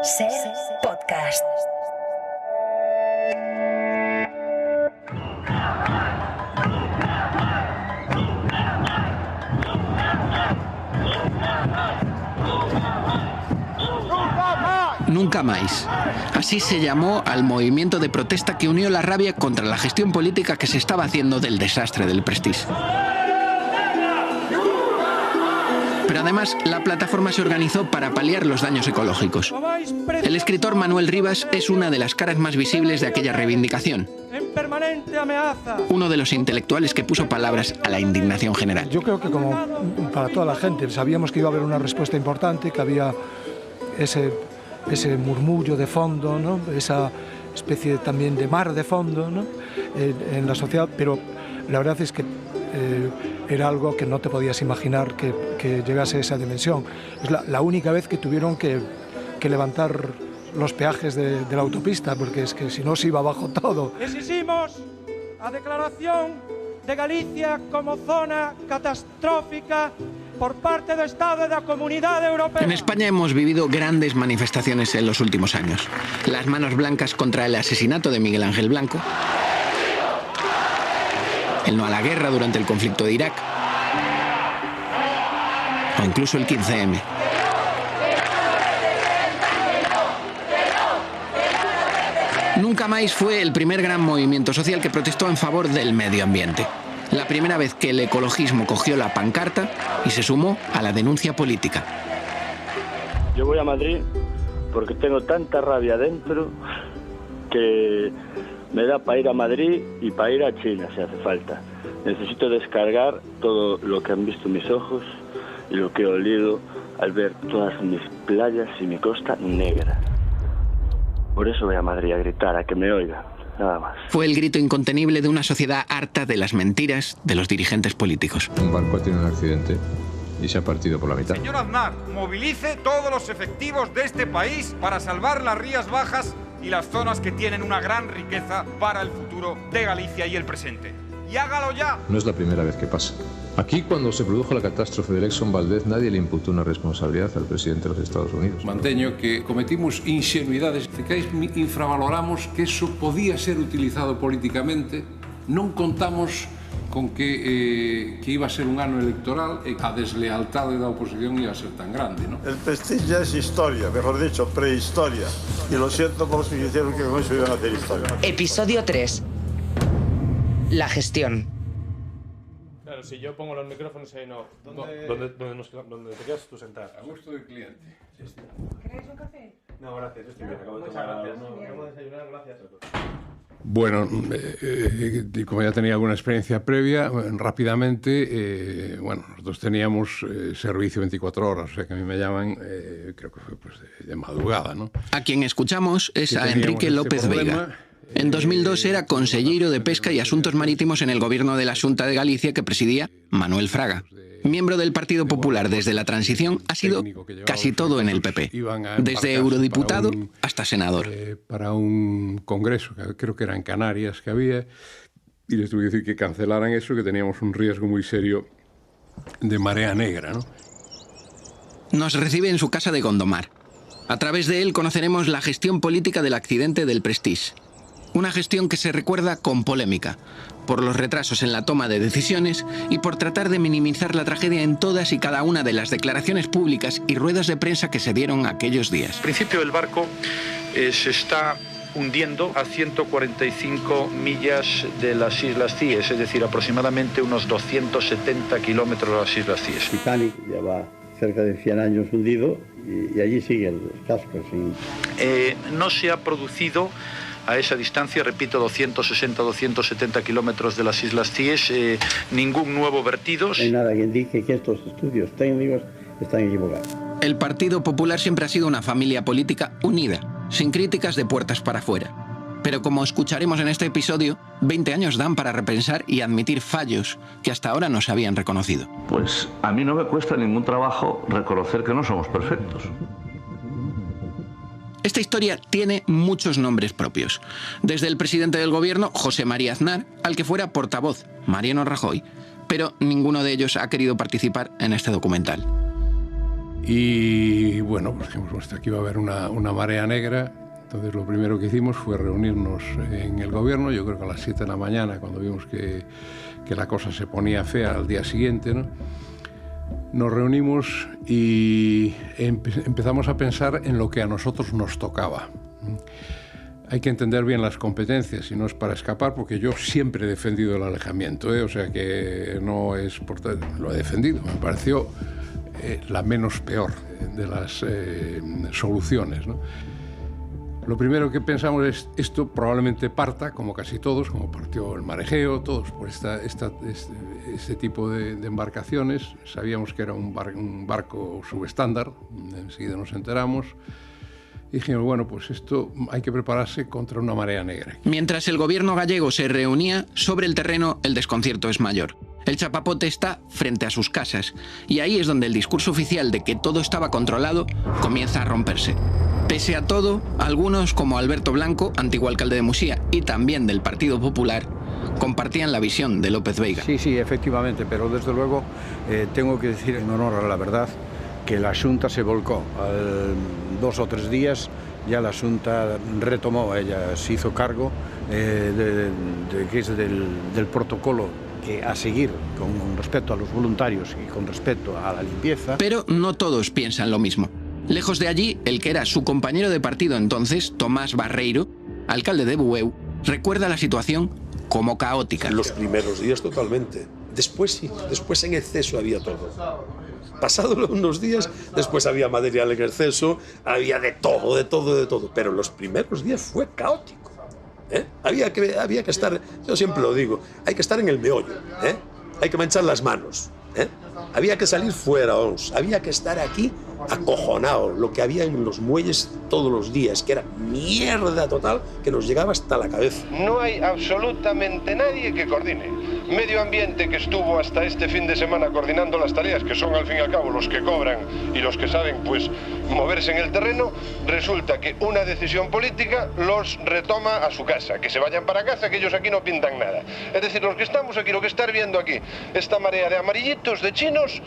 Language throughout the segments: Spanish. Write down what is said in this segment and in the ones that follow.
Ser podcast. Nunca más. Así se llamó al movimiento de protesta que unió la rabia contra la gestión política que se estaba haciendo del desastre del Prestige. Pero además, la plataforma se organizó para paliar los daños ecológicos. El escritor Manuel Rivas es una de las caras más visibles de aquella reivindicación. Uno de los intelectuales que puso palabras a la indignación general. Yo creo que como para toda la gente, sabíamos que iba a haber una respuesta importante, que había ese murmullo de fondo, ¿no? Esa especie también de mar de fondo, ¿no? En la sociedad, pero la verdad es que era algo que no te podías imaginar que llegase a esa dimensión. Es la única vez que tuvieron que levantar los peajes de la autopista, porque es que si no se iba abajo todo. Exigimos a declaración de Galicia como zona catastrófica por parte del Estado de la Comunidad Europea. En España hemos vivido grandes manifestaciones en los últimos años. Las manos blancas contra el asesinato de Miguel Ángel Blanco, el no a la guerra durante el conflicto de Irak, o incluso el 15M. Nunca más fue el primer gran movimiento social que protestó en favor del medio ambiente. La primera vez que el ecologismo cogió la pancarta y se sumó a la denuncia política. Yo voy a Madrid porque tengo tanta rabia dentro que me da para ir a Madrid y para ir a China si hace falta. Necesito descargar todo lo que han visto mis ojos y lo que he olido al ver todas mis playas y mi costa negra. Por eso voy a Madrid a gritar, a que me oigan, nada más. Fue el grito incontenible de una sociedad harta de las mentiras de los dirigentes políticos. Un barco ha tenido un accidente y se ha partido por la mitad. Señor Aznar, movilice todos los efectivos de este país para salvar las Rías Bajas y las zonas que tienen una gran riqueza para el futuro de Galicia y el presente. ¡Y hágalo ya! No es la primera vez que pasa. Aquí, cuando se produjo la catástrofe del Exxon Valdez, nadie le imputó una responsabilidad al presidente de los Estados Unidos. Manteño que cometimos ingenuidades, que infravaloramos que eso podía ser utilizado políticamente. Non contamos con que iba a ser un ano electoral e a deslealtade da oposición iba a ser tan grande, ¿no? El Prestige ya es historia, mejor dicho, prehistoria. Y lo siento por los que hicieron que con eso iban a hacer historia. Episodio 3. La gestión. Claro, si yo pongo los micrófonos ahí, no. ¿Dónde te quedas tú sentado? A gusto del cliente. ¿Queréis un café? No, gracias, yo estoy bien. Acabo de tomar acabo de desayunar, gracias. Bueno, como ya tenía alguna experiencia previa, rápidamente, nosotros teníamos servicio 24 horas, o sea que a mí me llaman, creo que fue pues, de madrugada, ¿no? A quien escuchamos es a Enrique López Veiga. En 2002 era consellero de Pesca y Asuntos Marítimos en el gobierno de la Xunta de Galicia que presidía Manuel Fraga. Miembro del Partido Popular desde la transición, ha sido casi todo en el PP, desde eurodiputado hasta senador. Para un congreso, creo que era en Canarias que había, y les tuve que decir que cancelaran eso, que teníamos un riesgo muy serio de marea negra, ¿no? Nos recibe en su casa de Gondomar. A través de él conoceremos la gestión política del accidente del Prestige. Una gestión que se recuerda con polémica, por los retrasos en la toma de decisiones y por tratar de minimizar la tragedia en todas y cada una de las declaraciones públicas y ruedas de prensa que se dieron aquellos días. Al principio el barco se está hundiendo a 145 millas de las Islas Cíes, es decir, aproximadamente unos 270 kilómetros de las Islas Cíes. Titanic lleva cerca de 100 años hundido y allí sigue el casco. No se ha producido a esa distancia, repito, 260-270 kilómetros de las Islas Cíes, ningún nuevo vertido. No hay nada que indique que estos estudios técnicos están equivocados. El Partido Popular siempre ha sido una familia política unida, sin críticas de puertas para afuera. Pero como escucharemos en este episodio, 20 años dan para repensar y admitir fallos que hasta ahora no se habían reconocido. Pues a mí no me cuesta ningún trabajo reconocer que no somos perfectos. Esta historia tiene muchos nombres propios, desde el presidente del gobierno, José María Aznar, al que fuera portavoz, Mariano Rajoy, pero ninguno de ellos ha querido participar en este documental. Y bueno, pues dijimos que iba a haber una marea negra. Entonces lo primero que hicimos fue reunirnos en el gobierno, yo creo que a las 7 de la mañana, cuando vimos que la cosa se ponía fea al día siguiente, ¿no? Nos reunimos y empezamos a pensar en lo que a nosotros nos tocaba. Hay que entender bien las competencias y no es para escapar, porque yo siempre he defendido el alejamiento, o sea que no es por... Lo he defendido, me pareció la menos peor de las soluciones, ¿no? Lo primero que pensamos es, esto probablemente parta, como casi todos, como partió el Marejeo, todos por este tipo de embarcaciones. Sabíamos que era un barco subestándar, enseguida nos enteramos. Y dijimos, bueno, pues esto hay que prepararse contra una marea negra. Mientras el gobierno gallego se reunía, sobre el terreno el desconcierto es mayor. El chapapote está frente a sus casas y ahí es donde el discurso oficial de que todo estaba controlado comienza a romperse. Pese a todo, algunos como Alberto Blanco, antiguo alcalde de Muxía y también del Partido Popular, compartían la visión de López Veiga. Sí, efectivamente, pero desde luego tengo que decir en honor a la verdad que la Xunta se volcó. 2 o 3 días ya la Xunta retomó, ella se hizo cargo del protocolo a seguir con respecto a los voluntarios y con respecto a la limpieza. Pero no todos piensan lo mismo. Lejos de allí, el que era su compañero de partido entonces, Tomás Barreiro, alcalde de Bueu, recuerda la situación como caótica. Los primeros días totalmente. Después sí, después en exceso había todo. Pasados unos días, después había material en exceso, había de todo. Pero los primeros días fue caótico. Había que estar, yo siempre lo digo, hay que estar en el meollo, hay que manchar las manos, había que salir fuera, había que estar aquí acojonado, lo que había en los muelles todos los días, que era mierda total que nos llegaba hasta la cabeza. No hay absolutamente nadie que coordine. Medio Ambiente, que estuvo hasta este fin de semana coordinando las tareas, que son al fin y al cabo los que cobran y los que saben pues moverse en el terreno, resulta que una decisión política los retoma a su casa, que se vayan para casa, que ellos aquí no pintan nada. Es decir, los que estamos aquí, lo que están viendo aquí, esta marea de amarillitos, de chinos,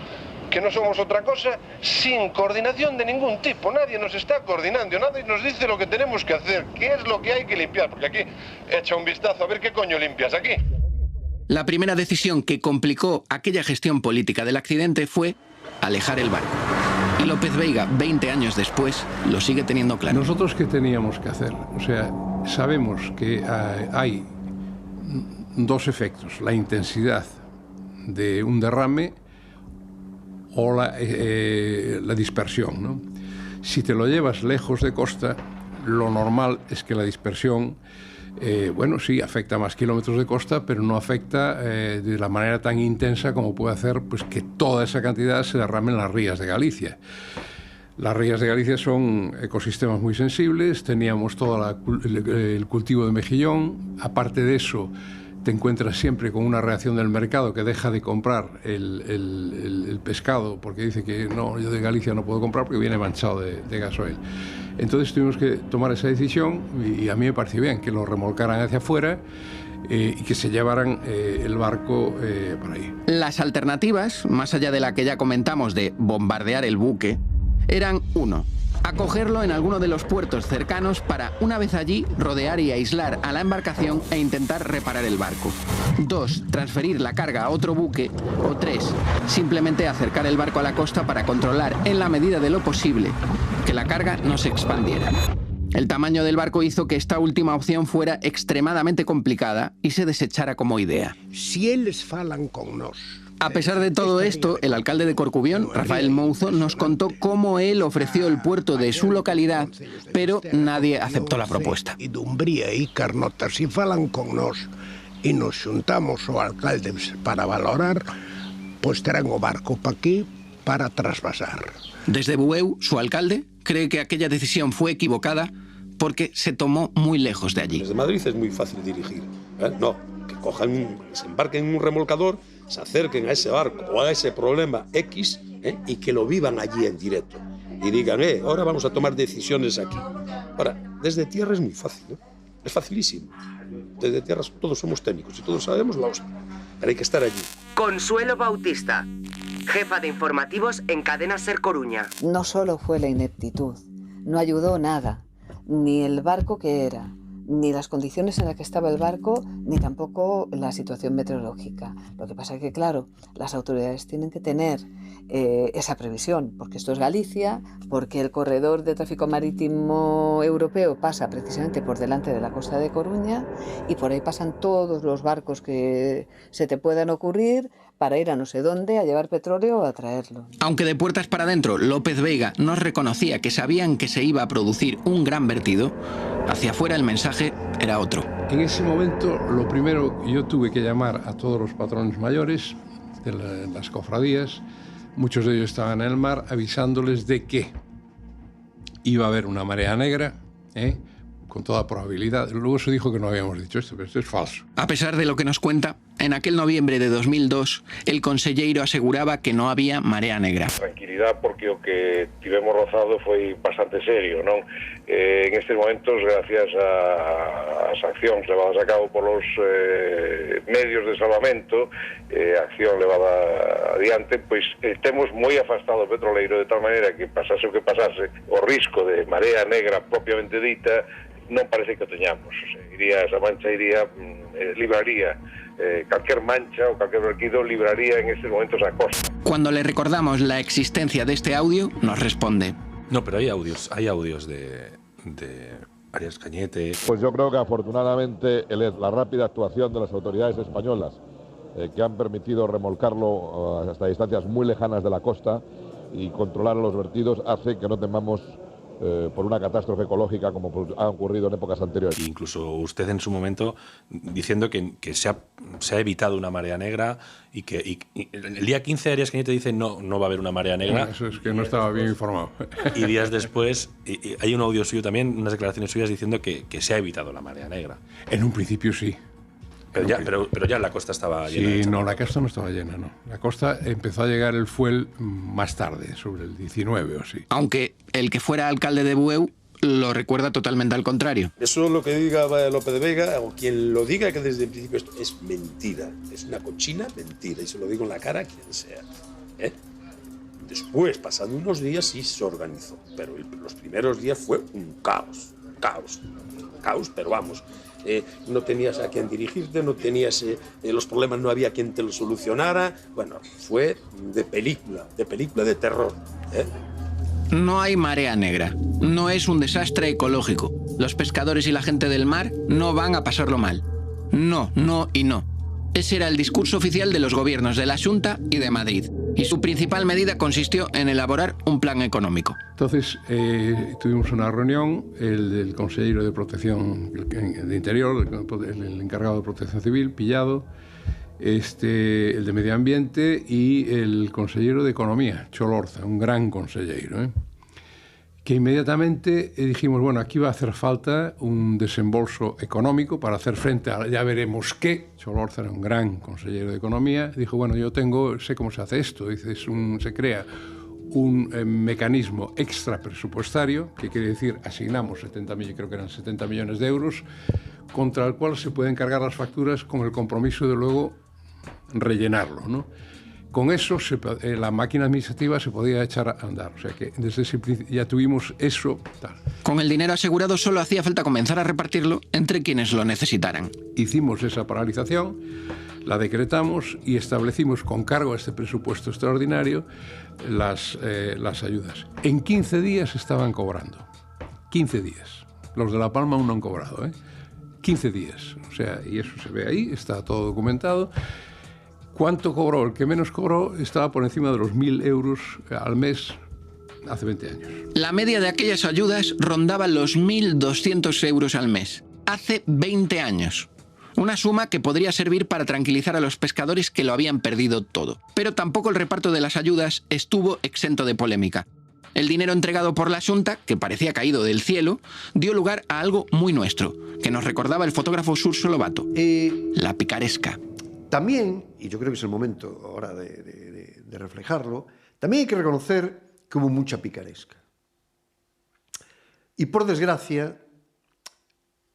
que no somos otra cosa, sin coordinación de ningún tipo. Nadie nos está coordinando, nadie nos dice lo que tenemos que hacer, qué es lo que hay que limpiar, porque aquí echa un vistazo a ver qué coño limpias aquí. La primera decisión que complicó aquella gestión política del accidente fue alejar el barco. Y López Veiga, 20 años después, lo sigue teniendo claro. ¿Nosotros qué teníamos que hacer? O sea, sabemos que hay 2 efectos, la intensidad de un derrame o la dispersión, ¿no? Si te lo llevas lejos de costa, lo normal es que la dispersión, bueno, sí, afecta más kilómetros de costa, pero no afecta de la manera tan intensa como puede hacer pues, que toda esa cantidad se derrame en las rías de Galicia. Las rías de Galicia son ecosistemas muy sensibles, teníamos todo el cultivo de mejillón, aparte de eso, te encuentras siempre con una reacción del mercado que deja de comprar el pescado porque dice que no, yo de Galicia no puedo comprar porque viene manchado de gasoil. Entonces tuvimos que tomar esa decisión y a mí me pareció bien que lo remolcaran hacia afuera y que se llevaran el barco por ahí. Las alternativas, más allá de la que ya comentamos de bombardear el buque, eran 1. Acogerlo en alguno de los puertos cercanos para, una vez allí, rodear y aislar a la embarcación e intentar reparar el barco. 2. Transferir la carga a otro buque. O 3. Simplemente acercar el barco a la costa para controlar, en la medida de lo posible, que la carga no se expandiera. El tamaño del barco hizo que esta última opción fuera extremadamente complicada y se desechara como idea. Si eles falan con nos... A pesar de todo esto, el alcalde de Corcubión, Rafael Mouzo, nos contó cómo él ofreció el puerto de su localidad, pero nadie aceptó la propuesta. E Dumbría e Carnota, si falan con nos e nos xuntamos o alcalde para valorar, pois terán o barco pa aquí para trasvasar. Desde Bueu, su alcalde cree que aquella decisión fue equivocada porque se tomó muy lejos de allí. Desde Madrid es muy fácil dirigir, no, que se embarquen en un remolcador, se acerquen a ese barco o a ese problema X y que lo vivan allí en directo y digan, ahora vamos a tomar decisiones aquí. Ahora, desde tierra es muy fácil, ¿no? Es facilísimo. Desde tierra todos somos técnicos y todos sabemos la hostia, pero hay que estar allí. Consuelo Bautista, jefa de informativos en Cadena SER Coruña. No solo fue la ineptitud, no ayudó nada, ni el barco que era, ni las condiciones en las que estaba el barco, ni tampoco la situación meteorológica. Lo que pasa es que, claro, las autoridades tienen que tener esa previsión, porque esto es Galicia, porque el corredor de tráfico marítimo europeo pasa precisamente por delante de la costa de Coruña y por ahí pasan todos los barcos que se te puedan ocurrir para ir a no sé dónde a llevar petróleo o a traerlo. Aunque de puertas para adentro López Veiga nos reconocía que sabían que se iba a producir un gran vertido, hacia afuera el mensaje era otro. En ese momento, lo primero, yo tuve que llamar a todos los patrones mayores de las cofradías, muchos de ellos estaban en el mar, avisándoles de que iba a haber una marea negra, con toda probabilidad. Luego se dijo que no habíamos dicho esto, pero esto es falso. A pesar de lo que nos cuenta, en aquel noviembre de 2002, el conselleiro aseguraba que no había marea negra. Tranquilidad porque o que tivemos rozado foi bastante serio, non? En estes momentos, gracias ás accións levadas a cabo polos medios de salvamento, acción levada adiante, pois temos moi afastado o petroleiro de tal maneira que pasase o que pasase, o risco de marea negra propiamente dita non parece que o teñamos. O sea, iría, esa mancha iría, libraría calquer mancha o calquer vertido libraría en estos momentos a costa. Cuando le recordamos la existencia de este audio, nos responde. No, pero hay audios de Arias Cañete. Pues yo creo que afortunadamente la rápida actuación de las autoridades españolas que han permitido remolcarlo hasta distancias muy lejanas de la costa y controlar los vertidos hace que no temamos por una catástrofe ecológica como ha ocurrido en épocas anteriores. Incluso usted en su momento diciendo que se ha evitado una marea negra y que el día 15 Arias Cañete dice no va a haber una marea negra. Eso es que no estaba bien informado. Y días después hay un audio suyo también, unas declaraciones suyas diciendo que se ha evitado la marea negra. En un principio sí. Pero ya la costa estaba llena. Sí, no, la costa no estaba llena, no. La costa empezó a llegar el fuel más tarde, sobre el 19 o así. Aunque el que fuera alcalde de Bueu lo recuerda totalmente al contrario. Eso lo que diga López de Vega, o quien lo diga, que desde el principio esto es mentira. Es una cochina mentira, y se lo digo en la cara a quien sea. Después, pasando unos días, sí se organizó. Pero los primeros días fue un caos, pero vamos... no tenías a quien dirigirte, no tenías los problemas, no había quien te los solucionara. Bueno, fue de película de terror. No hay marea negra, no es un desastre ecológico. Los pescadores y la gente del mar no van a pasarlo mal. No, no y no. Ese era el discurso oficial de los gobiernos de la Xunta y de Madrid. Y su principal medida consistió en elaborar un plan económico. Entonces tuvimos una reunión, el del consejero de Protección de Interior, el encargado de Protección Civil, Pillado, el de Medio Ambiente y el consejero de Economía, Cholorza, un gran consejero, que inmediatamente dijimos, bueno, aquí va a hacer falta un desembolso económico para hacer frente a, ya veremos qué. Cholorza era un gran consejero de Economía, dijo, bueno, sé cómo se hace esto, dice, se crea un mecanismo extra presupuestario, que quiere decir, asignamos 70 millones de euros, contra el cual se pueden cargar las facturas con el compromiso de luego rellenarlo, ¿no? Con eso la máquina administrativa se podía echar a andar. O sea que desde ese principio ya tuvimos eso. Tal. Con el dinero asegurado solo hacía falta comenzar a repartirlo entre quienes lo necesitaran. Hicimos esa paralización, la decretamos y establecimos con cargo a este presupuesto extraordinario las ayudas. En 15 días estaban cobrando. 15 días. Los de La Palma aún no han cobrado, 15 días. O sea, y eso se ve ahí, está todo documentado. ¿Cuánto cobró? El que menos cobró estaba por encima de los 1.000 euros al mes hace 20 años. La media de aquellas ayudas rondaba los 1.200 euros al mes. Hace 20 años. Una suma que podría servir para tranquilizar a los pescadores que lo habían perdido todo. Pero tampoco el reparto de las ayudas estuvo exento de polémica. El dinero entregado por la Xunta, que parecía caído del cielo, dio lugar a algo muy nuestro, que nos recordaba el fotógrafo Surso Lobato. La picaresca. También, y yo creo que es el momento ahora de reflejarlo, también hay que reconocer que hubo mucha picaresca. Y por desgracia,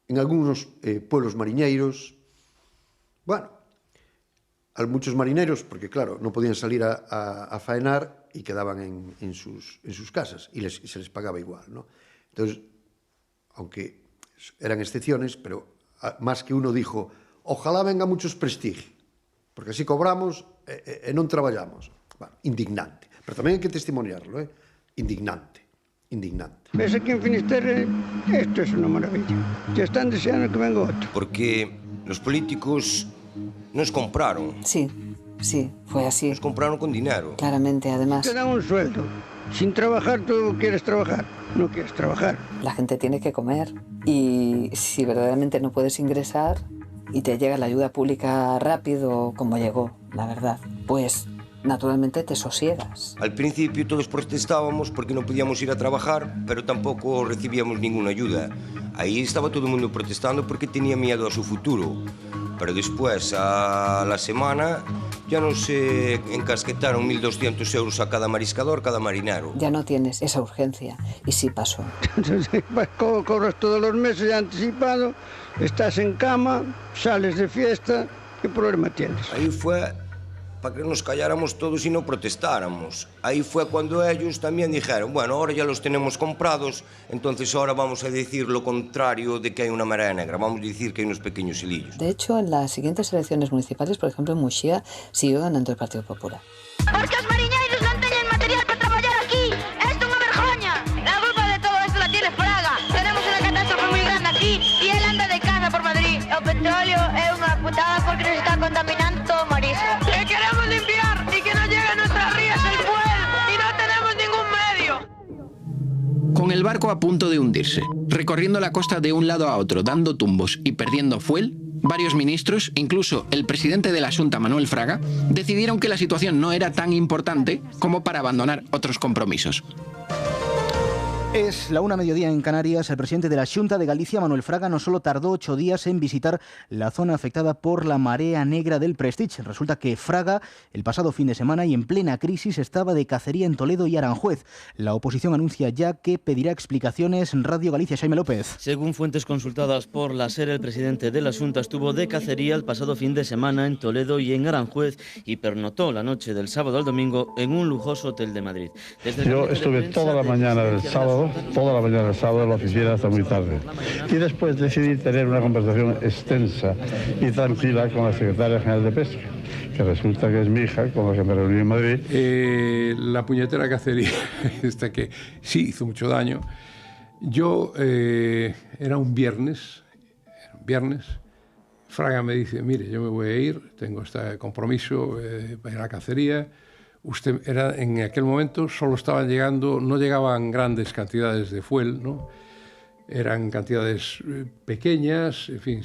en algunos pueblos mariñeiros, bueno, a muchos marineros, porque claro, no podían salir a faenar y quedaban en sus casas y se les pagaba igual, ¿no? Entonces, aunque eran excepciones, pero más que uno dijo, ojalá venga muchos Prestige, porque así cobramos e non traballamos. Bueno, indignante. Pero tamén hai que testimoniarlo, indignante. Ves aquí en Finisterre, esto es una maravilla. Ya están deseando que venga otro. Porque los políticos nos compraron. Sí, fue así. Nos compraron con dinero. Claramente, además. Te dan un sueldo. Sin trabajar, tú quieres trabajar. No quieres trabajar. La gente tiene que comer. Y si verdaderamente no puedes ingresar y te llega la ayuda pública rápido, como llegó, la verdad, pues naturalmente te sosiegas. Al principio todos protestábamos porque no podíamos ir a trabajar, pero tampoco recibíamos ninguna ayuda. Ahí estaba todo el mundo protestando porque tenía miedo a su futuro. Pero después, a la semana, ya nos encasquetaron 1.200 euros a cada mariscador, cada marinero. Ya no tienes esa urgencia. Y sí pasó. Cobras todos los meses ya anticipado, estás en cama, sales de fiesta, ¿qué problema tienes? Ahí fue para que nos calláramos todos y no protestáramos. Ahí fue cuando ellos también dijeron, bueno, ahora ya los tenemos comprados, entonces ahora vamos a decir lo contrario de que hay una marea negra, vamos a decir que hay unos pequeños hilillos. De hecho, en las siguientes elecciones municipales, por ejemplo en Muxía, siguió ganando el Partido Popular. Porque os mariñeiros non teñen material para traballar aquí. Esto é unha vergoña. La culpa de todo esto la tiene Fraga. Tenemos una catástrofe muy grande aquí y él anda de casa por Madrid. O petróleo é unha putada porque nos está contaminando todo o marisco. Que queremos limpiar y que no llegue a nuestras rías el fuel y no tenemos ningún medio. Con el barco a punto de hundirse, recorriendo la costa de un lado a otro, dando tumbos y perdiendo fuel, varios ministros, incluso el presidente de la Xunta, Manuel Fraga, decidieron que la situación no era tan importante como para abandonar otros compromisos. Es la 1:00 en Canarias. El presidente de la Xunta de Galicia, Manuel Fraga, no solo tardó 8 días en visitar la zona afectada por la marea negra del Prestige. Resulta que Fraga, el pasado fin de semana y en plena crisis, estaba de cacería en Toledo y Aranjuez. La oposición anuncia ya que pedirá explicaciones en Radio Galicia. Jaime López. Según fuentes consultadas por la SER, el presidente de la Xunta estuvo de cacería el pasado fin de semana en Toledo y en Aranjuez y pernoctó la noche del sábado al domingo en un lujoso hotel de Madrid. Yo estuve toda la mañana del sábado en la oficina hasta muy tarde. Y después decidí tener una conversación extensa y tranquila con la secretaria general de Pesca, que resulta que es mi hija, con la que me reuní en Madrid. La puñetera cacería, esta que sí hizo mucho daño. Yo, era un viernes, Fraga me dice, mire, yo me voy a ir, tengo este compromiso para ir a la cacería. Usted era, en aquel momento solo estaban llegando, no llegaban grandes cantidades de fuel, ¿no? Eran cantidades pequeñas, en fin,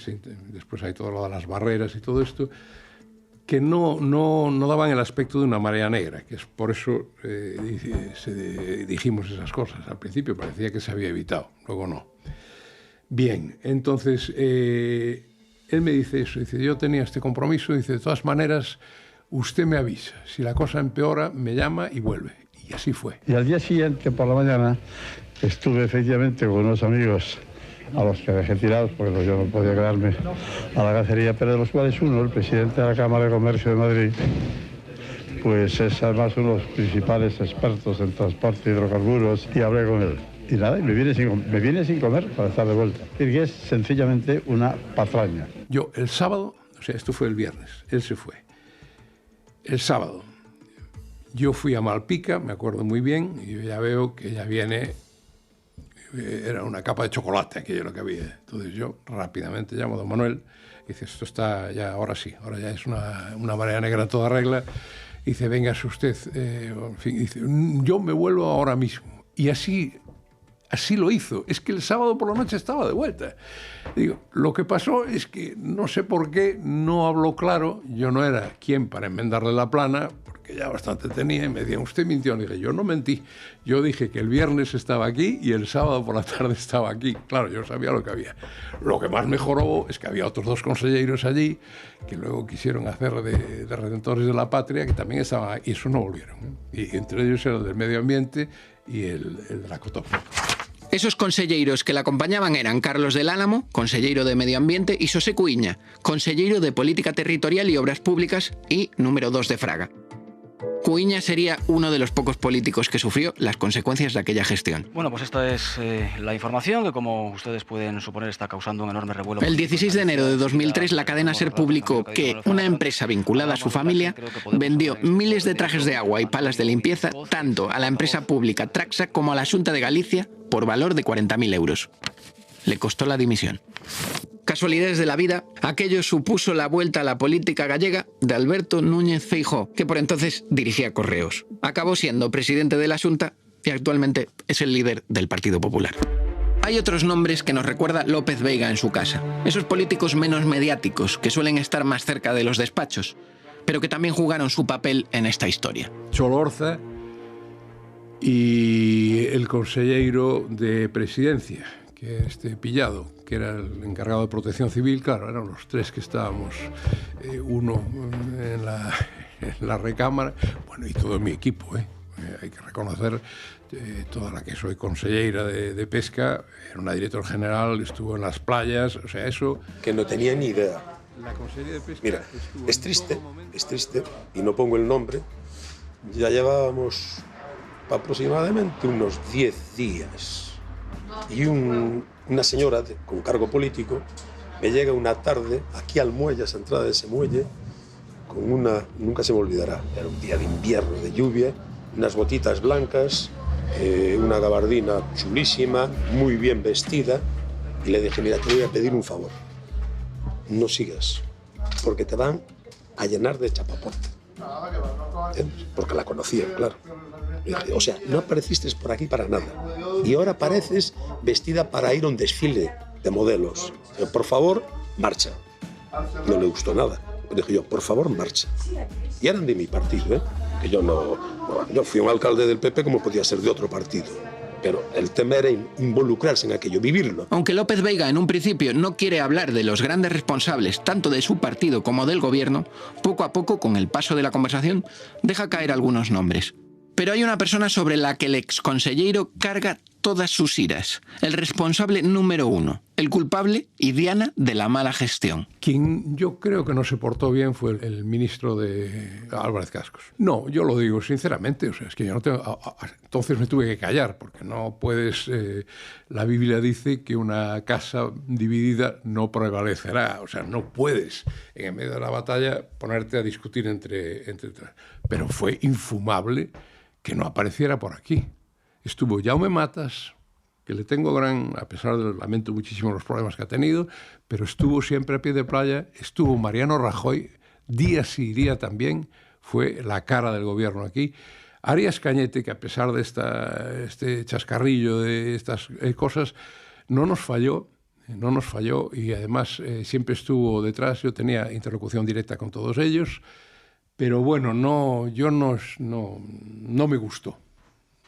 después hay todo lo de las barreras y todo esto, que no daban el aspecto de una marea negra, que es por eso dijimos esas cosas. Al principio parecía que se había evitado, luego no. Bien, entonces él me dice eso, dice, yo tenía este compromiso, dice, de todas maneras, usted me avisa, si la cosa empeora, me llama y vuelve. Y así fue. Y al día siguiente, por la mañana, estuve efectivamente con unos amigos a los que dejé tirados, porque yo no podía quedarme a la cacería, pero de los cuales uno, el presidente de la Cámara de Comercio de Madrid, pues es además uno de los principales expertos en transporte de hidrocarburos, y hablé con él. Y nada, y me viene sin comer para estar de vuelta. Y que es sencillamente una patraña. Yo, el sábado, o sea, esto fue el viernes, él se fue. El sábado, yo fui a Malpica, me acuerdo muy bien, y yo ya veo que ya viene, era una capa de chocolate aquello lo que había. Entonces yo rápidamente llamo a don Manuel, y dice, esto está ya, ahora sí, ahora ya es una marea negra en toda regla. Y dice, véngase usted, en fin, dice, yo me vuelvo ahora mismo. Y así lo hizo. Es que el sábado por la noche estaba de vuelta. Digo, lo que pasó es que no sé por qué no habló claro. Yo no era quien para enmendarle la plana, porque ya bastante tenía, y me decían, usted mintió. Y dije, yo no mentí. Yo dije que el viernes estaba aquí y el sábado por la tarde estaba aquí. Claro, yo sabía lo que había. Lo que más mejoró es que había otros 2 conselleiros allí que luego quisieron hacer de redentores de la patria, que también estaban ahí, y eso no volvieron. Y entre ellos era el del medio ambiente y el de la Cotop. Esos conselleiros que la acompañaban eran Carlos del Álamo, conselleiro de Medio Ambiente, y Xosé Cuíña, conselleiro de Política Territorial y Obras Públicas y número 2 de Fraga. Cuíña sería uno de los pocos políticos que sufrió las consecuencias de aquella gestión. Bueno, pues esta es la información que, como ustedes pueden suponer, está causando un enorme revuelo. El 16 de enero de 2003, la cadena SER publicó que una empresa vinculada a su familia vendió miles de trajes de agua y palas de limpieza tanto a la empresa pública Traxa como a la Xunta de Galicia por valor de 40.000 euros. Le costó la dimisión. Casualidades de la vida, aquello supuso la vuelta a la política gallega de Alberto Núñez Feijóo, que por entonces dirigía Correos. Acabó siendo presidente de la Xunta y actualmente es el líder del Partido Popular. Hay otros nombres que nos recuerda López Veiga en su casa. Esos políticos menos mediáticos que suelen estar más cerca de los despachos, pero que también jugaron su papel en esta historia. Solorza y el consejero de Presidencia, que Pillado, que era el encargado de Protección Civil. Claro, eran los tres que estábamos, uno en la recámara, bueno, y todo mi equipo, hay que reconocer, toda la que soy consellera de Pesca, era una directora general, estuvo en las playas, o sea, eso... Que no tenía ni idea. La Consejería de Pesca... Mira, es triste, y no pongo el nombre, ya llevábamos aproximadamente unos 10 días. Y una señora con cargo político me llega una tarde aquí al muelle, a esa entrada de ese muelle, con una, nunca se me olvidará, era un día de invierno, de lluvia, unas botitas blancas, una gabardina chulísima, muy bien vestida, y le dije, mira, te voy a pedir un favor, no sigas, porque te van a llenar de chapapote. Porque la conocía, claro. O sea, no apareciste por aquí para nada. Y ahora apareces vestida para ir a un desfile de modelos. Por favor, marcha. No le gustó nada. Dije yo, por favor, marcha. Y eran de mi partido, que yo no... Yo fui un alcalde del PP como podía ser de otro partido. Pero el tema era involucrarse en aquello, vivirlo. Aunque López Veiga en un principio no quiere hablar de los grandes responsables tanto de su partido como del gobierno, poco a poco, con el paso de la conversación, deja caer algunos nombres. Pero hay una persona sobre la que el exconsellero carga todas sus iras. El responsable número 1, el culpable y diana de la mala gestión. Quien yo creo que no se portó bien fue el ministro de Álvarez Cascos. No, yo lo digo sinceramente, o sea, es que yo no tengo... Entonces me tuve que callar, porque no puedes... la Biblia dice que una casa dividida no prevalecerá, o sea, no puedes en medio de la batalla ponerte a discutir entre... Pero fue infumable que no apareciera por aquí. Estuvo Jaume Matas, que le tengo a pesar de lamento muchísimo los problemas que ha tenido, pero estuvo siempre a pie de playa. Estuvo Mariano Rajoy, día sí día también, fue la cara del gobierno aquí. Arias Cañete, que a pesar de este chascarrillo de estas cosas, no nos falló, y además siempre estuvo detrás. Yo tenía interlocución directa con todos ellos, pero bueno, no me gustó.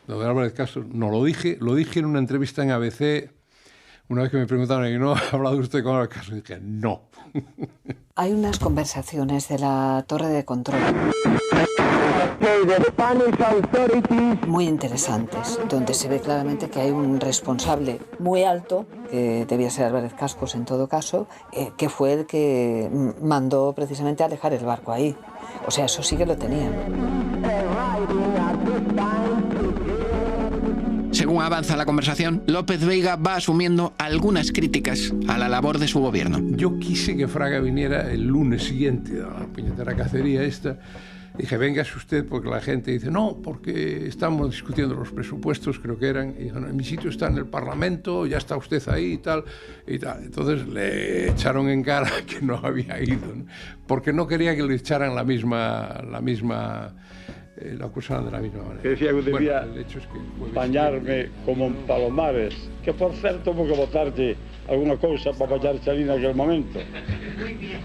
Lo de Álvarez Cascos no lo dije en una entrevista en ABC, una vez que me preguntaron, ¿y no ha hablado usted con Álvarez Cascos? Y dije, no. Hay unas conversaciones de la torre de control muy interesantes, donde se ve claramente que hay un responsable muy alto, que debía ser Álvarez Cascos en todo caso, que fue el que mandó precisamente a alejar el barco ahí. O sea, eso sí que lo tenían. Según avanza la conversación, López Veiga va asumiendo algunas críticas a la labor de su gobierno. Yo quise que Fraga viniera el lunes siguiente a la puñetera cacería esta. Dije, véngase usted, porque la gente dice, no, porque estamos discutiendo los presupuestos, creo que eran, y dijo, no, mi sitio está en el Parlamento, ya está usted ahí y tal, y tal. Entonces le echaron en cara que no había ido, ¿no? Porque no quería que le echaran la acusaran de la misma manera. Que decía que debía el hecho es que bañarme como en Palomares, que por certo houve que botarlle alguna cousa para bañarse ali naquele momento.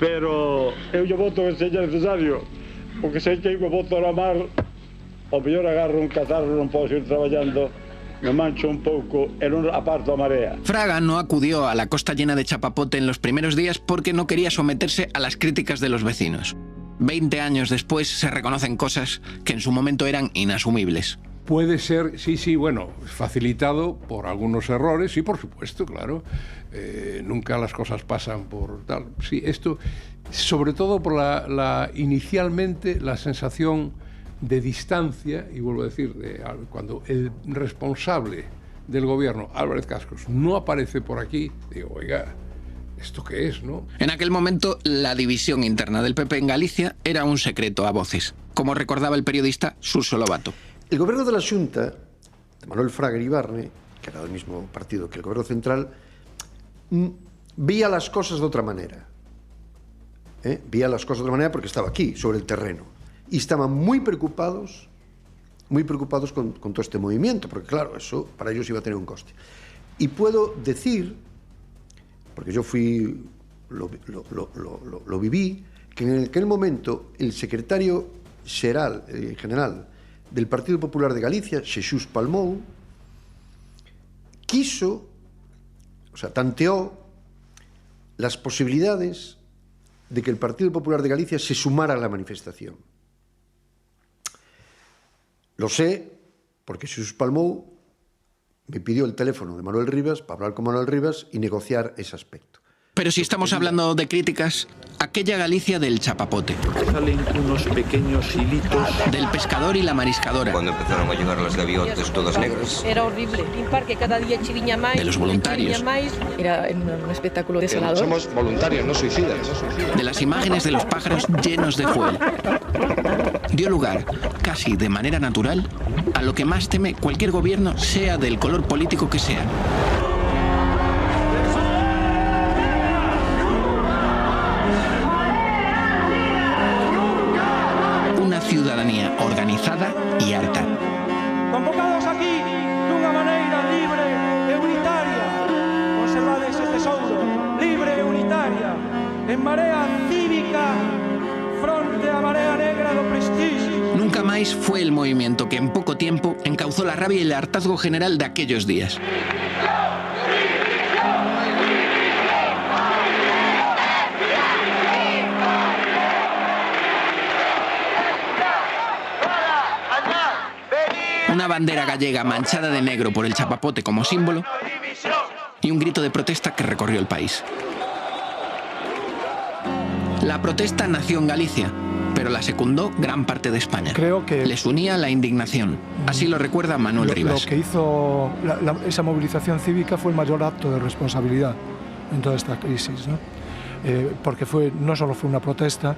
Pero eu lle voto que seja necesario, porque sei que eu voto a mar, o mellor agarro un catarro, non posso ir traballando, me mancho un pouco e non aparto a marea. Fraga no acudió a la costa llena de chapapote en los primeros días porque no quería someterse a las críticas de los vecinos. 20 años después se reconocen cosas que en su momento eran inasumibles. Puede ser, sí, bueno, facilitado por algunos errores, sí, por supuesto, claro. Nunca las cosas pasan por tal. Sí, esto, sobre todo por inicialmente la sensación de distancia, y vuelvo a decir, cuando el responsable del gobierno, Álvarez Cascos, no aparece por aquí, digo, oiga, ¿esto qué es, no? En aquel momento, la división interna del PP en Galicia era un secreto a voces, como recordaba el periodista Suso Lobato. El gobierno de la Xunta, de Manuel Fraga Iribarne, que era del mismo partido que el gobierno central, veía las cosas de otra manera. Veía las cosas de otra manera porque estaba aquí, sobre el terreno. Y estaban muy preocupados con todo este movimiento, porque claro, eso para ellos iba a tener un coste. Y puedo decir, porque yo lo viví, que en aquel momento el secretario general del Partido Popular de Galicia, Xesús Palmou, tanteó las posibilidades de que el Partido Popular de Galicia se sumara a la manifestación. Lo sé porque Xesús Palmou me pidió el teléfono de Manuel Rivas para hablar con Manuel Rivas y negociar ese aspecto. Pero si estamos hablando de críticas, aquella Galicia del chapapote. Salen unos pequeños hilitos. Del pescador y la mariscadora. Cuando empezaron a llegar las gaviotas todas negras. Era horrible. Limpar que cada día chiriña máis. De los voluntarios. Era un espectáculo desolador. Somos voluntarios, no suicidas. De las imágenes de los pájaros llenos de fuel. Dio lugar, casi de manera natural, a lo que más teme cualquier gobierno, sea del color político que sea. Una ciudadanía organizada y harta. Convocados aquí dunha maneira libre e unitaria, conservades ese tesouro, libre e unitaria, en marea cívica fronte á marea negra do Prestige. Nunca Máis fue el movimiento que en poco tiempo encauzó la rabia y el hartazgo general de aquellos días. Una bandera gallega manchada de negro por el chapapote como símbolo y un grito de protesta que recorrió el país. La protesta nació en Galicia, pero la secundó gran parte de España. Creo que les unía la indignación. Así lo recuerda Manuel Rivas. Lo que hizo esa movilización cívica fue el mayor acto de responsabilidad en toda esta crisis, ¿no? Porque no solo fue una protesta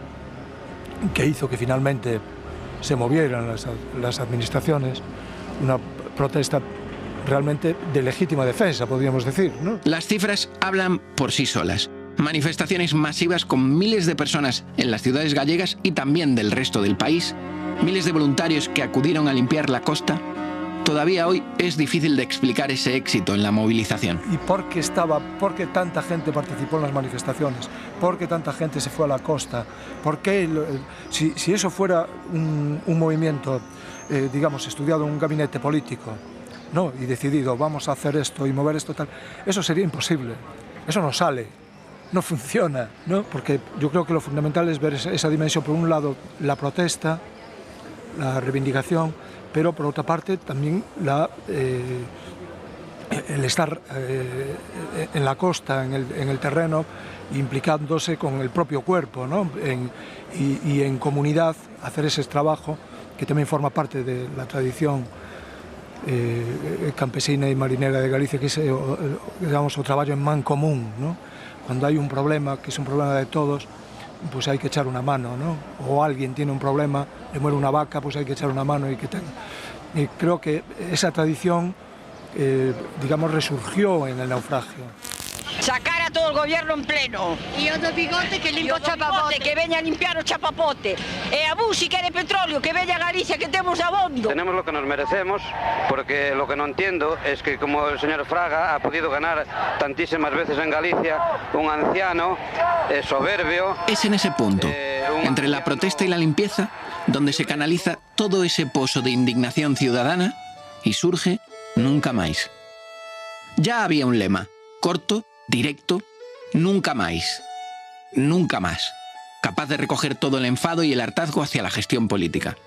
que hizo que finalmente se movieran las administraciones, una protesta realmente de legítima defensa, podríamos decir, ¿no? Las cifras hablan por sí solas. Manifestaciones masivas con miles de personas en las ciudades gallegas y también del resto del país, miles de voluntarios que acudieron a limpiar la costa. Todavía hoy es difícil de explicar ese éxito en la movilización. ¿Y por qué tanta gente participó en las manifestaciones? ¿Por qué tanta gente se fue a la costa? ¿Por qué, si eso fuera un movimiento, digamos, estudiado en un gabinete político, ¿no? Y decidido, vamos a hacer esto y mover esto tal, eso sería imposible, eso no sale, no funciona, ¿no? Porque yo creo que lo fundamental es ver esa dimensión, por un lado la protesta, la reivindicación, pero por otra parte también el estar en la costa, en el terreno, implicándose con el propio cuerpo, ¿no? Y en comunidad hacer ese trabajo que también forma parte de la tradición campesina y marinera de Galicia, que es, digamos, o trabajo en man común, ¿no? Cuando hay un problema, que es un problema de todos, pues hay que echar una mano, ¿no? O alguien tiene un problema, le muere una vaca, pues hay que echar una mano. Y creo que esa tradición, digamos, resurgió en el naufragio. Sacar a todo el gobierno en pleno. Y o do bigote que limpa o chapapote. Que veña a limpiar o chapapote. E a bus si quere petróleo, que veña a Galicia, que temos abondo. Tenemos lo que nos merecemos, porque lo que no entiendo es que como el señor Fraga ha podido ganar tantísimas veces en Galicia, un anciano soberbio... Es en ese punto, entre la protesta y la limpieza, donde se canaliza todo ese pozo de indignación ciudadana y surge Nunca Máis. Ya había un lema, corto, directo, nunca más, nunca más, capaz de recoger todo el enfado y el hartazgo hacia la gestión política.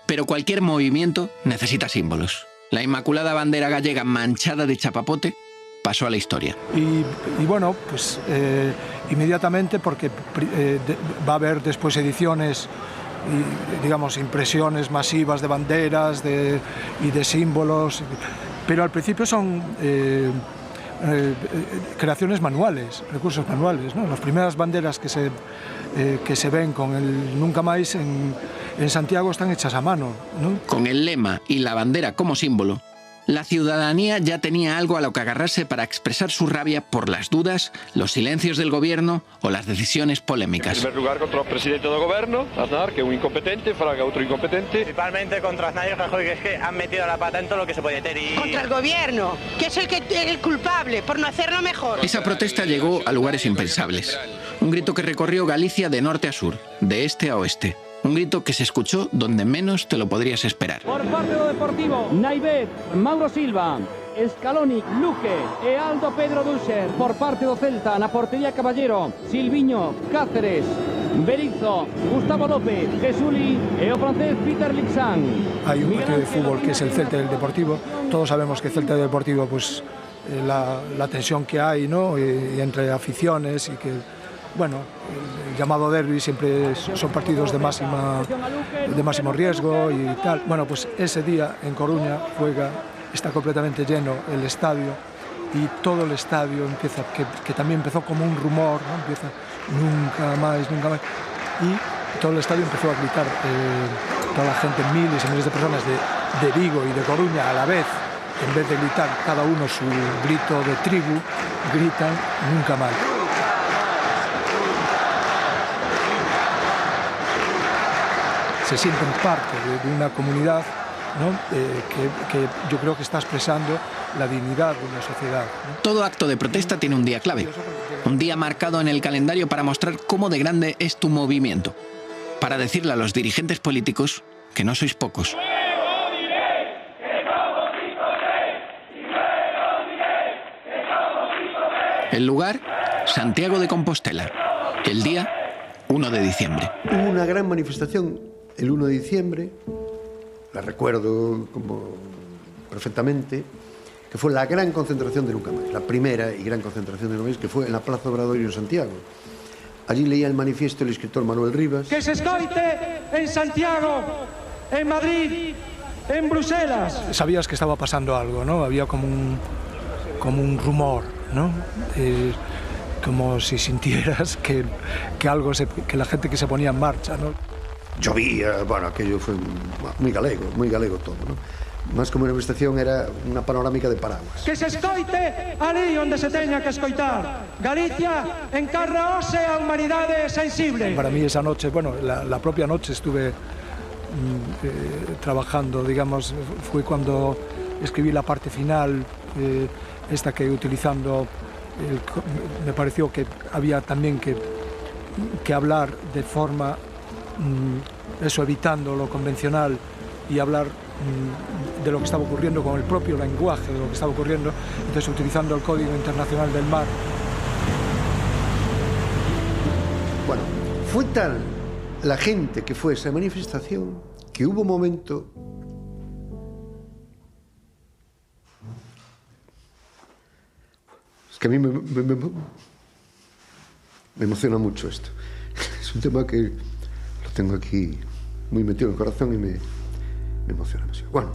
Pero cualquier movimiento necesita símbolos. La inmaculada bandera gallega manchada de chapapote pasó a la historia. Y bueno, pues inmediatamente, porque va a haber después ediciones y, digamos, impresiones masivas de banderas y de símbolos, pero al principio son creaciones manuales, recursos manuales, ¿no? Las primeras banderas que se ven con el Nunca Máis en Santiago están hechas a mano, ¿no? Con el lema y la bandera como símbolo, la ciudadanía ya tenía algo a lo que agarrarse para expresar su rabia por las dudas, los silencios del gobierno o las decisiones polémicas. En primer lugar contra o presidente do goberno, Aznar, que é un incompetente, Fraga outro incompetente. Principalmente contra Aznar y Rajoy, que es que han metido la pata en todo lo que se puede meter y... Contra el gobierno, que es el culpable por no hacerlo mejor. Esa protesta llegó a lugares impensables. Un grito que recorrió Galicia de norte a sur, de este a oeste. Un grito que se escuchó donde menos te lo podrías esperar. Por parte do Deportivo, Naibet, Mauro Silva, Scaloni, Luque e Aldo Pedro Duxer. Por parte do Celta, na portería Caballero, Silviño, Cáceres, Berizzo, Gustavo López, Jesuli e o francés Peter Lixan. Hay un partido de fútbol que es el Celta y el Deportivo. Todos sabemos que Celta y Deportivo, pues la tensión que hay, ¿no? Y entre aficiones y que, bueno, el llamado derbi siempre son partidos de máximo riesgo y tal. Bueno, pues ese día en Coruña está completamente lleno el estadio y todo el estadio empieza, que también empezó como un rumor, ¿no? Empieza nunca más, nunca más. Y todo el estadio empezó a gritar, toda la gente, miles y miles de personas de Vigo y de Coruña a la vez, en vez de gritar cada uno su grito de tribu, gritan nunca más. Se sienten parte de una comunidad, ¿no? que yo creo que está expresando la dignidad de una sociedad, ¿no? Todo acto de protesta tiene un día clave, un día marcado en el calendario para mostrar cómo de grande es tu movimiento, para decirle a los dirigentes políticos que no sois pocos. El lugar, Santiago de Compostela. El día, 1 de diciembre. Hubo una gran manifestación el 1 de diciembre, la recuerdo como perfectamente, que fue la gran concentración de Nunca Máis, la primera y gran concentración de Nunca Máis, que fue en la Plaza Obradoiro en Santiago. Allí leía el manifiesto el escritor Manuel Rivas. Que se escoite en Santiago, en Madrid, en Bruselas. Sabías que estaba pasando algo, ¿no? Había como un rumor, ¿no? Como si sintieras que que la gente que se ponía en marcha, ¿no? Llovía, bueno, aquello fue muy galego todo, ¿no? Más como una manifestación era una panorámica de paraguas. Que se escoite ali onde se teña que escoitar. Galicia encarraose a humanidade sensible. Para mí esa noche, bueno, la propia noche estuve trabajando, digamos, fue cuando escribí la parte final, esta que utilizando, me pareció que había también que hablar de forma, eso, evitando lo convencional y hablar de lo que estaba ocurriendo con el propio lenguaje de lo que estaba ocurriendo, entonces utilizando el Código Internacional del Mar. Bueno, fue tal la gente que fue a esa manifestación que hubo un momento es que a mí me emociona mucho esto. Es un tema que lo tengo aquí muy metido en el corazón y me emociona demasiado. Bueno.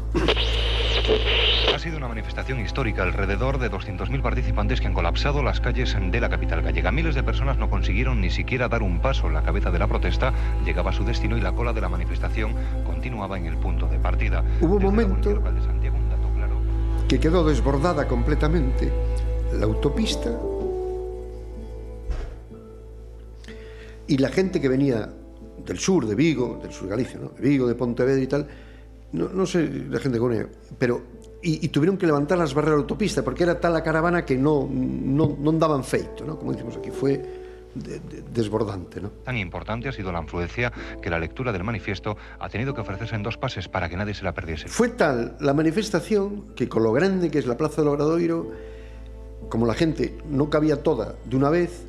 Ha sido una manifestación histórica, alrededor de 200.000 participantes que han colapsado las calles de la capital gallega. Miles de personas no consiguieron ni siquiera dar un paso. La cabeza de la protesta llegaba a su destino y la cola de la manifestación continuaba en el punto de partida. Hubo un momento que quedó desbordada completamente la autopista y la gente que venía del sur de Vigo, del sur de Galicia, ¿no? De Vigo, de Pontevedra y tal, no sé la gente que venía, pero y tuvieron que levantar las barreras de la autopista porque era tal la caravana que no daban feito, ¿no? Como decimos aquí, fue desbordante, ¿no? Tan importante ha sido la influencia que la lectura del manifiesto ha tenido que ofrecerse en 2 pases para que nadie se la perdiese. Fue tal la manifestación que con lo grande que es la Plaza del Obradoiro, como la gente no cabía toda de una vez,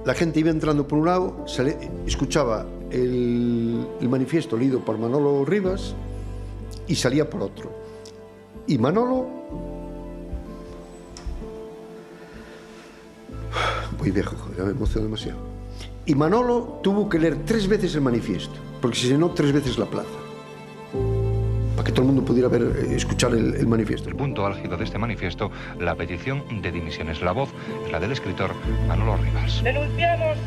la gente iba entrando por un lado, escuchaba el manifiesto leído por Manolo Rivas y salía por otro. Y Manolo... Voy viejo, ya me emociono demasiado. Y Manolo tuvo que leer 3 veces el manifiesto, porque se llenó 3 veces la plaza, para que todo el mundo pudiera escuchar el manifiesto. El punto álgido de este manifiesto, la petición de dimisiones. La voz es la del escritor Manolo Rivas. Denunciamos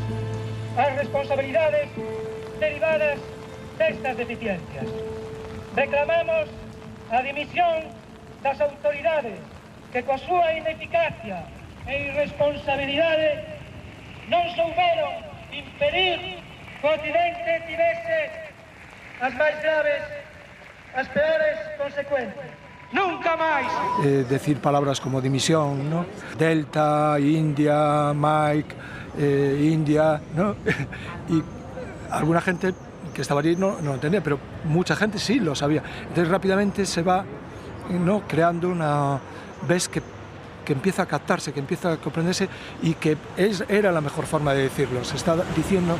as responsabilidades derivadas destas deficiencias. Reclamamos a dimisión das autoridades que coa súa ineficacia e irresponsabilidade non souberon impedir que o accidente tivese as máis graves, as peores consecuencias. Nunca máis. Decir palabras como dimisión, ¿no? Delta, India, Mike, India, ¿no? Y alguna gente que estaba allí no entendía, pero mucha gente sí lo sabía. Entonces rápidamente se va, ¿no?, creando una... ves que empieza a captarse, que empieza a comprenderse y que era la mejor forma de decirlo. Se está diciendo,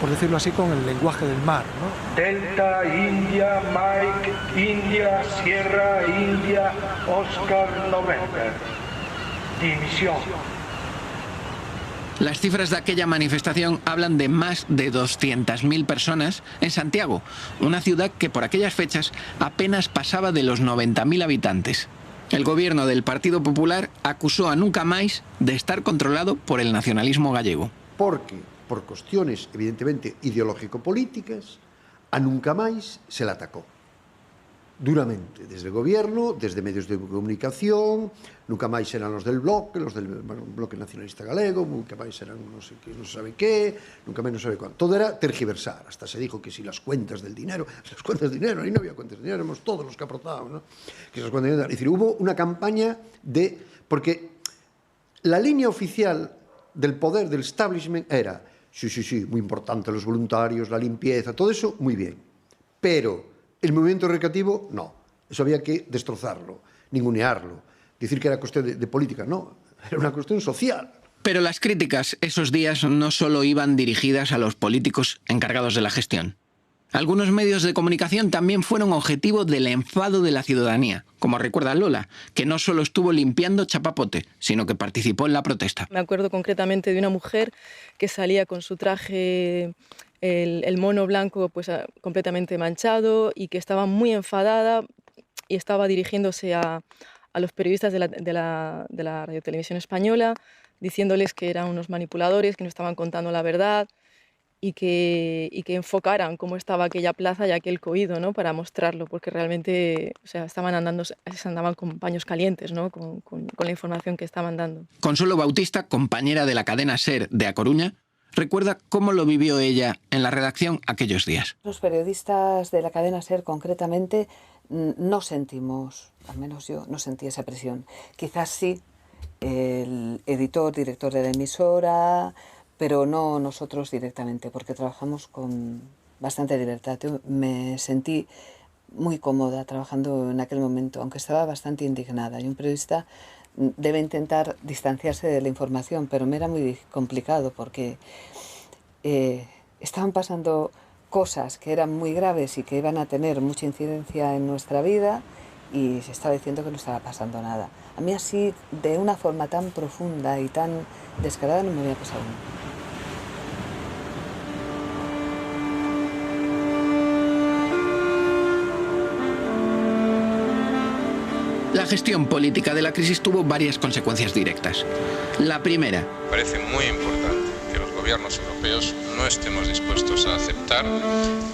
por decirlo así, con el lenguaje del mar, ¿no? Delta, India, Mike, India, Sierra, India, Oscar, November. Dimisión. Las cifras de aquella manifestación hablan de más de 200.000 personas en Santiago, una ciudad que por aquellas fechas apenas pasaba de los 90.000 habitantes. El gobierno del Partido Popular acusó a Nunca Máis de estar controlado por el nacionalismo gallego. Porque, por cuestiones evidentemente ideológico-políticas, a Nunca Máis se la atacó. Duramente, desde el gobierno, desde medios de comunicación. Nunca máis eran los del Bloque Nacionalista Galego, nunca máis eran no sé qué, no se sabe qué, nunca máis no sabe cuándo. Todo era tergiversar, hasta se dijo que si las cuentas del dinero, ahí no había cuentas del dinero, éramos todos los que aportábamos, ¿no? Que esas cuentas del dinero. Es decir, hubo una campaña de... Porque la línea oficial del poder del establishment era, sí, muy importante los voluntarios, la limpieza, todo eso, muy bien. Pero el movimiento recreativo, no. Eso había que destrozarlo, ningunearlo. Decir que era cuestión de política, no. Era una cuestión social. Pero las críticas esos días no solo iban dirigidas a los políticos encargados de la gestión. Algunos medios de comunicación también fueron objetivo del enfado de la ciudadanía, como recuerda Lola, que no solo estuvo limpiando chapapote, sino que participó en la protesta. Me acuerdo concretamente de una mujer que salía con su traje, el mono blanco, pues completamente manchado, y que estaba muy enfadada y estaba dirigiéndose a los periodistas de la radiotelevisión española, diciéndoles que eran unos manipuladores, que no estaban contando la verdad y que enfocaran cómo estaba aquella plaza y aquel coído, ¿no?, para mostrarlo, porque realmente, o sea, andaban con paños calientes, ¿no?, con la información que estaban dando. Consuelo Bautista, compañera de la cadena SER de A Coruña, recuerda cómo lo vivió ella en la redacción aquellos días. Los periodistas de la cadena SER concretamente no sentimos, al menos yo, no sentí esa presión. Quizás sí el director de la emisora, pero no nosotros directamente, porque trabajamos con bastante libertad. Yo me sentí muy cómoda trabajando en aquel momento, aunque estaba bastante indignada. Y un periodista debe intentar distanciarse de la información, pero me era muy complicado porque estaban pasando cosas que eran muy graves y que iban a tener mucha incidencia en nuestra vida, y se estaba diciendo que no estaba pasando nada. A mí así, de una forma tan profunda y tan descarada, no me había pasado nunca. La gestión política de la crisis tuvo varias consecuencias directas. La primera. Parece muy importante que los gobiernos europeos no estemos dispuestos a aceptar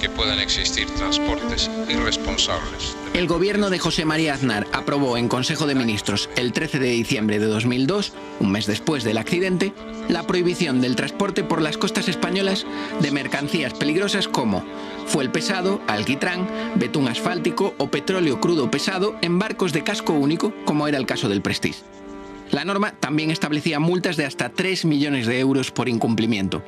que puedan existir transportes irresponsables. El gobierno de José María Aznar aprobó en Consejo de Ministros el 13 de diciembre de 2002, un mes después del accidente, la prohibición del transporte por las costas españolas de mercancías peligrosas como fuel pesado, alquitrán, betún asfáltico o petróleo crudo pesado en barcos de casco único, como era el caso del Prestige. La norma también establecía multas de hasta 3 millones de euros por incumplimiento.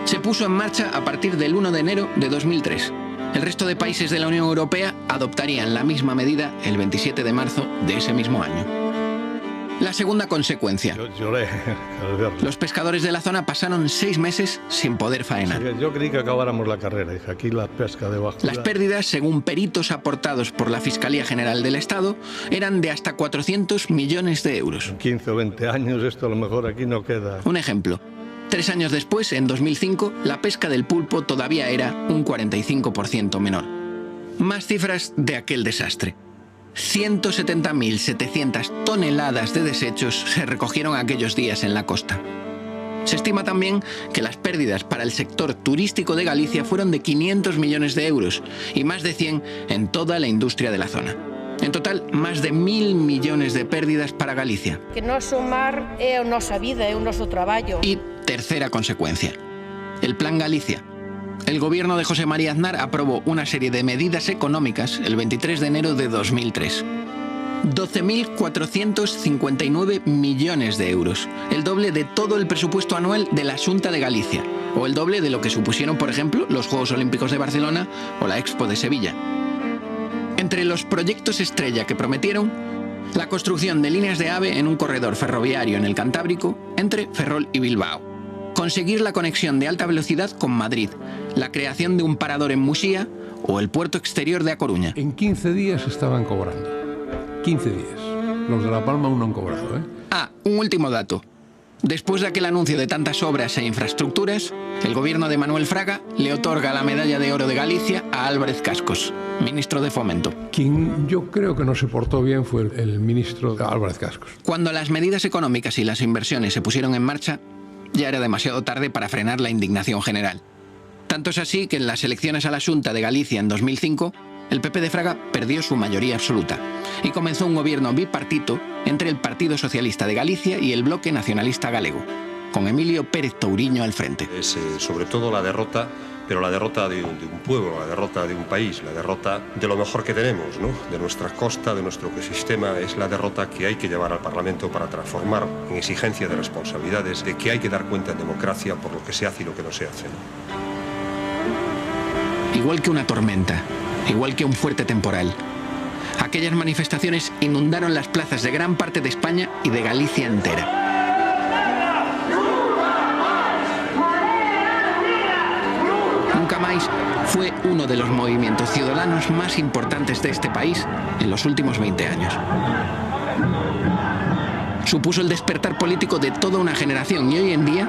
Se puso en marcha a partir del 1 de enero de 2003. El resto de países de la Unión Europea adoptarían la misma medida el 27 de marzo de ese mismo año. La segunda consecuencia. Lloré al verlo. Los pescadores de la zona pasaron 6 meses sin poder faenar. Yo creí que acabáramos la carrera. Dije, aquí la pesca de bajura. Las pérdidas, según peritos aportados por la Fiscalía General del Estado, eran de hasta 400 millones de euros. 15 o 20 años, esto a lo mejor aquí no queda. Un ejemplo. 3 años después, en 2005, la pesca del pulpo todavía era un 45% menor. Más cifras de aquel desastre. 170.700 toneladas de desechos se recogieron aquellos días en la costa. Se estima también que las pérdidas para el sector turístico de Galicia fueron de 500 millones de euros y más de 100 en toda la industria de la zona. En total, más de 1.000 millones de pérdidas para Galicia. Que noso mar é a nosa vida, é o noso traballo. Y tercera consecuencia, el Plan Galicia. El gobierno de José María Aznar aprobó una serie de medidas económicas el 23 de enero de 2003. 12.459 millones de euros, el doble de todo el presupuesto anual de la Xunta de Galicia, o el doble de lo que supusieron, por ejemplo, los Juegos Olímpicos de Barcelona o la Expo de Sevilla. Entre los proyectos estrella que prometieron, la construcción de líneas de AVE en un corredor ferroviario en el Cantábrico entre Ferrol y Bilbao. Conseguir la conexión de alta velocidad con Madrid, la creación de un parador en Muxía o el puerto exterior de A Coruña. En 15 días estaban cobrando. 15 días. Los de La Palma aún no han cobrado, ¿eh? Ah, un último dato. Después de aquel anuncio de tantas obras e infraestructuras, el gobierno de Manuel Fraga le otorga la Medalla de Oro de Galicia a Álvarez Cascos, ministro de Fomento. Quien yo creo que no se portó bien fue el ministro Álvarez Cascos. Cuando las medidas económicas y las inversiones se pusieron en marcha, ya era demasiado tarde para frenar la indignación general. Tanto es así que en las elecciones a la Xunta de Galicia en 2005, el PP de Fraga perdió su mayoría absoluta y comenzó un gobierno bipartito entre el Partido Socialista de Galicia y el Bloque Nacionalista Galego, con Emilio Pérez Touriño al frente. Es sobre todo la derrota, pero la derrota de un pueblo, la derrota de un país, la derrota de lo mejor que tenemos, ¿no? De nuestra costa, de nuestro ecosistema. Es la derrota que hay que llevar al Parlamento para transformar en exigencia de responsabilidades, de que hay que dar cuenta en democracia por lo que se hace y lo que no se hace, ¿no? Igual que una tormenta, igual que un fuerte temporal, aquellas manifestaciones inundaron las plazas de gran parte de España y de Galicia entera. Nunca Máis fue uno de los movimientos ciudadanos más importantes de este país en los últimos 20 años. Supuso el despertar político de toda una generación y hoy en día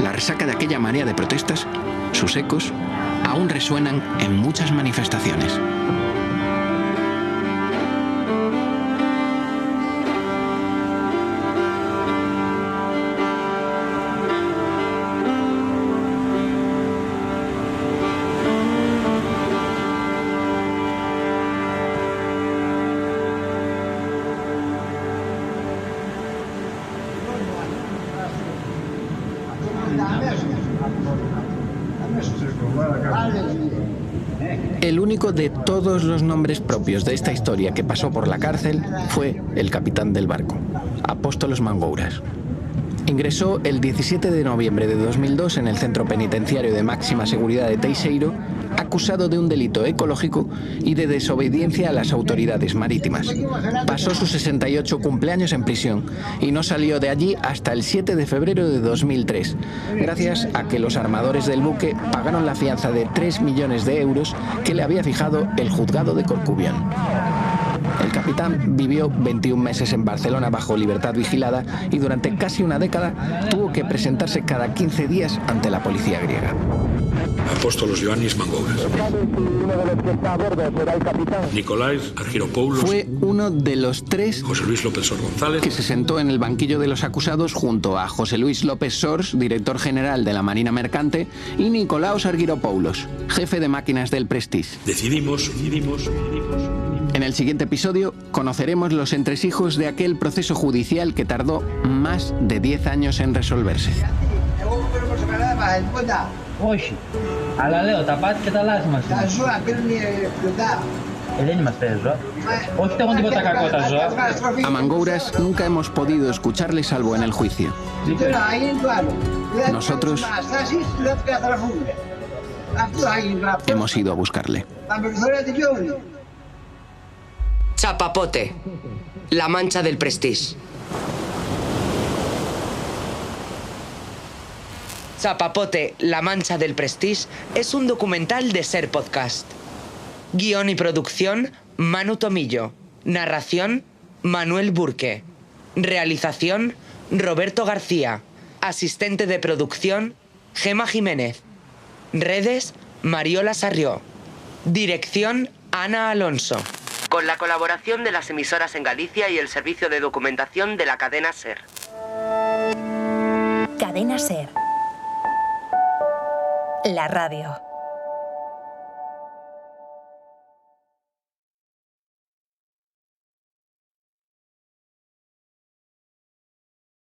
la resaca de aquella marea de protestas, sus ecos, aún resuenan en muchas manifestaciones. El único de todos los nombres propios de esta historia que pasó por la cárcel fue el capitán del barco, Apóstolos Mangouras. Ingresó el 17 de noviembre de 2002 en el centro penitenciario de máxima seguridad de Teixeiro, acusado de un delito ecológico y de desobediencia a las autoridades marítimas. Pasó sus 68 cumpleaños en prisión y no salió de allí hasta el 7 de febrero de 2003, gracias a que los armadores del buque pagaron la fianza de 3 millones de euros que le había fijado el juzgado de Corcubión. El capitán vivió 21 meses en Barcelona bajo libertad vigilada y durante casi una década tuvo que presentarse cada 15 días ante la policía griega. Apóstolos Ioannis Mangouras. Nicolás Argyropoulos. Fue uno de los 3 José Luis López Sors González, que se sentó en el banquillo de los acusados junto a José Luis López Sors, director general de la Marina Mercante, y Nicolaos Argyropoulos, jefe de máquinas del Prestige. Decidimos. En el siguiente episodio conoceremos los entresijos de aquel proceso judicial que tardó más de 10 años en resolverse. Όχι, αλλά λέω τα πάτια και τα λάθη μας. Τα ζώα παίρνουν λεπτά. Δεν είμαστε ζώα. Όχι έχουν τίποτα κακό τα ζώα. A Mangouras nunca hemos podido escucharle salvo en el juicio. Nosotros hemos ido a buscarle. Chapapote, la mancha del Prestige. Chapapote, la mancha del Prestige es un documental de Ser Podcast. Guión y producción, Manu Tomillo. Narración, Manuel Burque. Realización, Roberto García. Asistente de producción, Gema Jiménez. Redes, Mariola Sarrió. Dirección, Ana Alonso. Con la colaboración de las emisoras en Galicia y el servicio de documentación de la cadena SER. Cadena SER. La radio.